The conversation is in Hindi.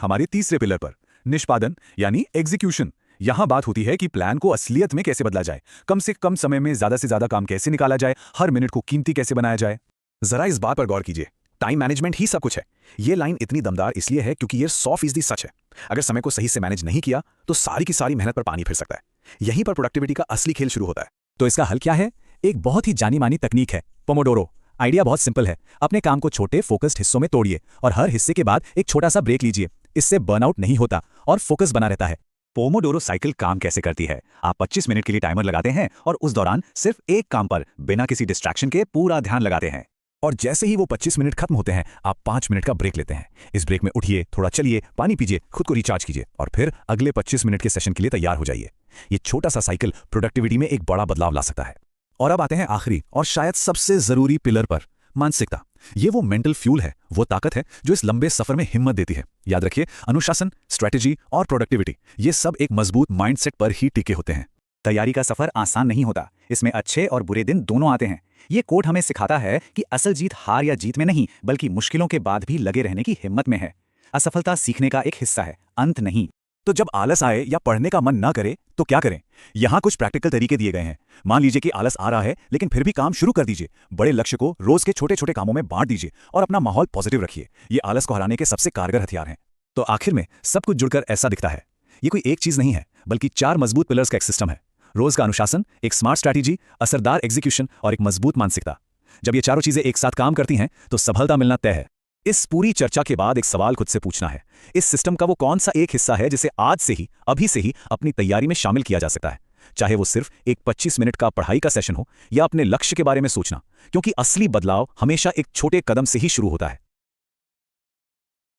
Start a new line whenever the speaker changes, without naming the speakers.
हमारे तीसरे पिलर पर, निष्पादन यानी एग्जीक्यूशन। यहां बात होती है कि प्लान को असलियत में कैसे बदला जाए, कम से कम समय में ज्यादा से ज्यादा काम कैसे निकाला जाए, हर मिनट को कीमती कैसे बनाया जाए। जरा इस बात पर गौर कीजिए, टाइम मैनेजमेंट ही सब कुछ है। ये लाइन इतनी दमदार इसलिए है क्योंकि ये 100% सच है। अगर समय को सही से मैनेज नहीं किया तो सारी की सारी मेहनत पर पानी फिर सकता है। यहीं पर प्रोडक्टिविटी का असली खेल शुरू होता है।
तो इसका हल क्या है? एक बहुत ही जानी मानी तकनीक है, पोमोडोरो। आइडिया बहुत सिंपल है। अपने काम को छोटे फोकस्ड हिस्सों में तोड़िए और हर हिस्से के बाद एक छोटा सा ब्रेक लीजिए। इससे बर्नआउट नहीं होता और फोकस बना रहता है।
पोमोडोरो साइकिल काम कैसे करती है? आप 25 मिनट के लिए टाइमर लगाते हैं और उस दौरान सिर्फ एक काम पर बिना किसी डिस्ट्रैक्शन के पूरा ध्यान लगाते हैं।
और जैसे ही वो 25 मिनट खत्म होते हैं, आप 5 मिनट का ब्रेक लेते हैं। इस ब्रेक में उठिए, थोड़ा चलिए, पानी पीजिए, खुद को रिचार्ज कीजिए और फिर अगले 25 मिनट के सेशन के लिए तैयार हो जाइए। ये छोटा सा साइकिल प्रोडक्टिविटी में एक बड़ा बदलाव ला सकता है। और अब आते हैं आखिरी और शायद सबसे जरूरी पिलर पर, मानसिकता। ये वो मेंटल फ्यूल है, वो ताकत है जो इस लंबे सफर में हिम्मत देती है। याद रखिए, अनुशासन, स्ट्रेटेजी और प्रोडक्टिविटी, ये सब एक मजबूत माइंडसेट पर ही टिके होते हैं।
तैयारी का सफर आसान नहीं होता, इसमें अच्छे और बुरे दिन दोनों आते हैं। ये कोट हमें सिखाता है कि असल जीत हार या जीत में नहीं, बल्कि मुश्किलों के बाद भी लगे रहने की हिम्मत में है। असफलता सीखने का एक हिस्सा है, अंत नहीं।
तो जब आलस आए या पढ़ने का मन ना करे तो क्या करें? यहाँ कुछ प्रैक्टिकल तरीके दिए गए हैं। मान लीजिए कि आलस आ रहा है, लेकिन फिर भी काम शुरू कर दीजिए। बड़े लक्ष्य को रोज के छोटे छोटे कामों में बांट दीजिए और अपना माहौल पॉजिटिव रखिए। ये आलस को हराने के सबसे कारगर हथियार हैं। तो आखिर में सब कुछ जुड़कर ऐसा दिखता है। ये कोई एक चीज नहीं है, बल्कि 4 मजबूत पिलर्स का एक सिस्टम है। रोज का अनुशासन, एक स्मार्ट स्ट्रैटेजी, असरदार एग्जीक्यूशन और एक मजबूत मानसिकता। जब ये चारों चीजें एक साथ काम करती हैं तो सफलता मिलना तय है। इस पूरी चर्चा के बाद एक सवाल खुद से पूछना है, इस सिस्टम का वो कौन सा एक हिस्सा है जिसे आज से ही, अभी से ही अपनी तैयारी में शामिल किया जा सकता है? चाहे वो सिर्फ एक 25 मिनट का पढ़ाई का सेशन हो या अपने लक्ष्य के बारे में सोचना, क्योंकि असली बदलाव हमेशा एक छोटे कदम से ही शुरू होता है।